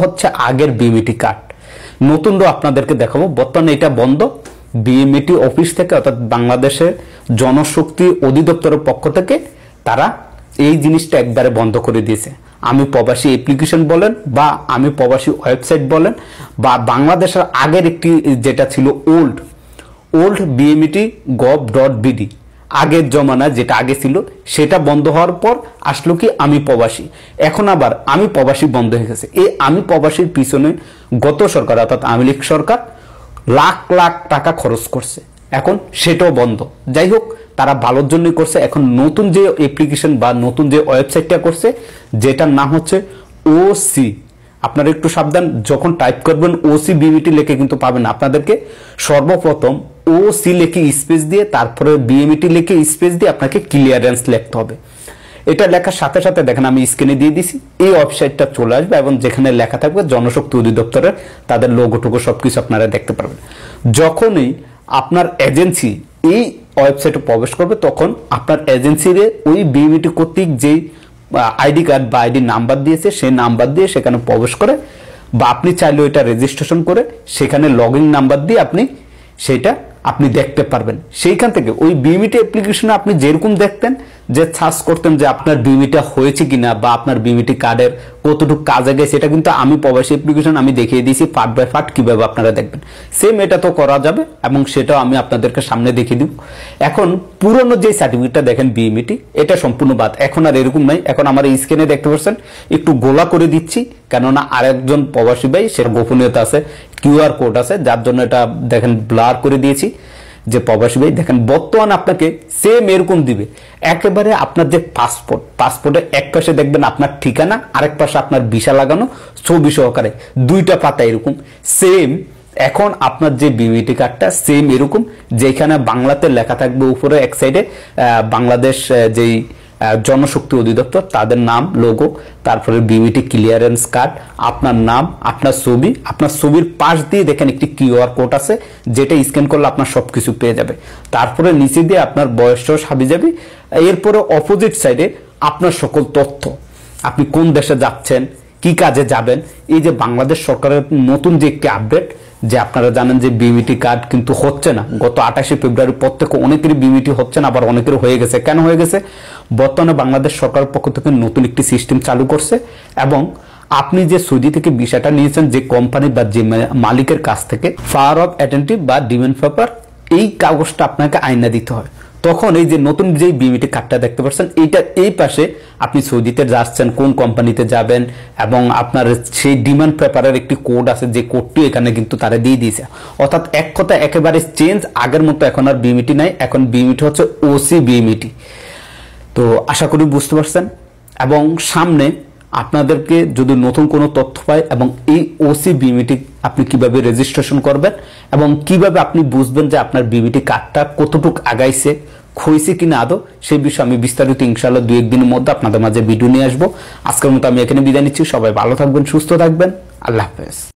হচ্ছে আগের BMET card. নতুনও আপনাদেরকে দেখাবো। বর্তমানে এটা বন্ধ বিএমইটি অফিস থেকে, অর্থাৎ বাংলাদেশের জনশক্তি অধিদপ্তরের পক্ষ থেকে তারা এই জিনিসটা একবারে বন্ধ করে দিয়েছে। আমি প্রবাসী অ্যাপ্লিকেশন বলেন বা আমি প্রবাসী ওয়েবসাইট বলেন বা বাংলাদেশের আগের একটি যেটা ছিল ওল্ড বিএমইটি gov.bd, আগের জমানায় যেটা আগে ছিল সেটা বন্ধ হওয়ার পর আসলো কি আমি প্রবাসী। এখন আবার আমি প্রবাসী বন্ধ হয়ে গেছে। এই আমি প্রবাসীর পিছনে গত সরকার অর্থাৎ আওয়ামী লীগ সরকার লাখ লাখ টাকা খরচ করছে, এখন সেটাও বন্ধ। যাই হোক, তারা ভালোর জন্যই করছে। এখন নতুন যে অ্যাপ্লিকেশন বা নতুন যে ওয়েবসাইটটা করছে যেটার নাম হচ্ছে ওসি, আপনারা একটু সাবধান, যখন টাইপ করবেন ওসি বিএমইটি লিখে কিন্তু পাবেন। আপনাদেরকে সর্বপ্রথম ওসি লিখে স্পেস দিয়ে তারপরে বিএমইটি লিখে স্পেস দিয়ে আপনাকে ক্লিয়ারেন্স লিখতে হবে। এটা লেখার সাথে সাথে দেখেন আমি স্ক্রিনে দিয়ে দিছি, এই ওয়েবসাইটটা চলে আসবে এবং যেখানে লেখা থাকবে জনশক্তি অধিদপ্তরের তাদের লোগোটুকু সবকিছু আপনারা দেখতে পারবেন। যখনই আপনার এজেন্সি এই ওয়েবসাইটে প্রবেশ করবে তখন আপনার এজেন্সির ওই বিএমইটি কর্তৃক যেই আইডি কার্ড বা আইডি নাম্বার দিয়েছে সেই নাম্বার দিয়ে সেখানে প্রবেশ করে বা আপনি চাইলে ওইটা রেজিস্ট্রেশন করে সেখানে লগইন নাম্বার দিয়ে সেটা আপনি দেখতে পারবেন। সেইখান থেকে ওই বিএমইটি অ্যাপ্লিকেশনে আপনি যেরকম দেখতেন যে সার্চ করতেন যে আপনার বিএমইটা হয়েছে কিনা বা আপনার বিএমইটি কার্ডের কতটুকু কাজে গেছে, এটা কিন্তু আমি প্রবাসী অ্যাপ্লিকেশন আমি দেখিয়ে দিয়েছি পার্ট বাই পার্ট কিভাবে আপনারা দেখবেন। সেম এটা তো করা যাবে এবং সেটাও আমি আপনাদেরকে সামনে দেখিয়ে দিব। এখন পুরনো যে সার্টিফিকেটটা দেখেন বিএমইটি, এটা সম্পূর্ণ বাদ, এখন আর এরকম নাই। এখন আমার এই স্ক্রিনে দেখতে পাচ্ছেন একটু গোলা করে দিচ্ছি, কেননা আরেকজন প্রবাসী ভাই সেটা গোপনীয়তা আছে, কিউআর কোড আছে, যার জন্য এটা দেখেন ব্লার করে দিয়েছি। যে প্রবাসী ভাই দেখেন বর্তমানে আপনাকে সেম এরকম দিবে, একেবারে আপনার যে পাসপোর্টের এক পাশে দেখবেন আপনার ঠিকানা, আরেক পাশে আপনার ভিসা লাগানো ছবি সহকারে দুইটা পাতা এরকম সেম। এখন আপনার যে বিএমইটি কার্ডটা সেম এরকম, যেখানে বাংলাতে লেখা থাকবে উপরে এক সাইডে বাংলাদেশ যেই জনশক্তি অধিদপ্তর তাদের নাম, লোগো, তারপরে বিএমইটি ক্লিয়ারেন্স কার্ড, আপনার নাম, আপনার ছবি, আপনার ছবির পাশ দিয়ে দেখেন একটি কিউআর কোড আছে যেটা স্ক্যান করলে আপনার সবকিছু পেয়ে যাবে। তারপরে নিচে দিয়ে আপনার বয়সটাও সাবি যাবে। এরপরে অপোজিট সাইডে আপনার সকল তথ্য, আপনি কোন দেশে যাচ্ছেন, কি কাজে যাবেন। এই যে বাংলাদেশ সরকারের নতুন যে একটি আপডেট, যে আপনারা জানেন যে বিএমইটি কার্ড কিন্তু হচ্ছে না, গত 28 ফেব্রুয়ারি পর থেকে অনেকেরই বিএমইটি হচ্ছে না, আবার অনেকের হয়ে গেছে। কেন হয়ে গেছে? বর্তমানে বাংলাদেশ সরকারের পক্ষ থেকে নতুন একটি সিস্টেম চালু করছে এবং আপনি যে সৌদি থেকে ভিসাটা নিয়েছেন যে কোম্পানি বা যে মালিকের কাছ থেকে পাওয়ার অফ অ্যাটেন্টিভ বা ডিমান্ড পেপার, এই কাগজটা আপনাকে আইনা দিতে হয়। তখন এই যে নতুন যে বিএমইটি কার্ডটা দেখতে পাচ্ছেন এইটা এই পাশে আপনি সৌদিতে যাচ্ছেন, কোন কোম্পানিতে যাবেন এবং আপনার সেই ডিমান্ড পেপারের একটি কোড আছে, যে কোডটি এখানে কিন্তু তারা দিয়ে দিয়েছে। অর্থাৎ এক কথা একেবারে চেঞ্জ, আগের মতো এখন আর বিএমইটি নাই, এখন বিএমইটি হচ্ছে ওসি বিএমইটি। তো আশা করি বুঝতে পারছেন। এবং সামনে আপনাদেরকে যদি নতুন কোনো তথ্য পায় এবং এই ওসি বিএমইটি আপনি কিভাবে রেজিস্ট্রেশন করবেন এবং কিভাবে আপনি বুঝবেন যে আপনার বিএমইটি কার্ডটা কতটুকু আগাইছে, হয়েছে কিনা আদৌ, সেই বিষয়ে আমি বিস্তারিত ইনশাআল্লাহ 2-1 দিনের মধ্যে আপনাদের মাঝে ভিডিও নিয়ে আসবো। আজকের মতো আমি এখানে বিদায় নিচ্ছি। সবাই ভালো থাকবেন, সুস্থ থাকবেন। আল্লাহ হাফেজ।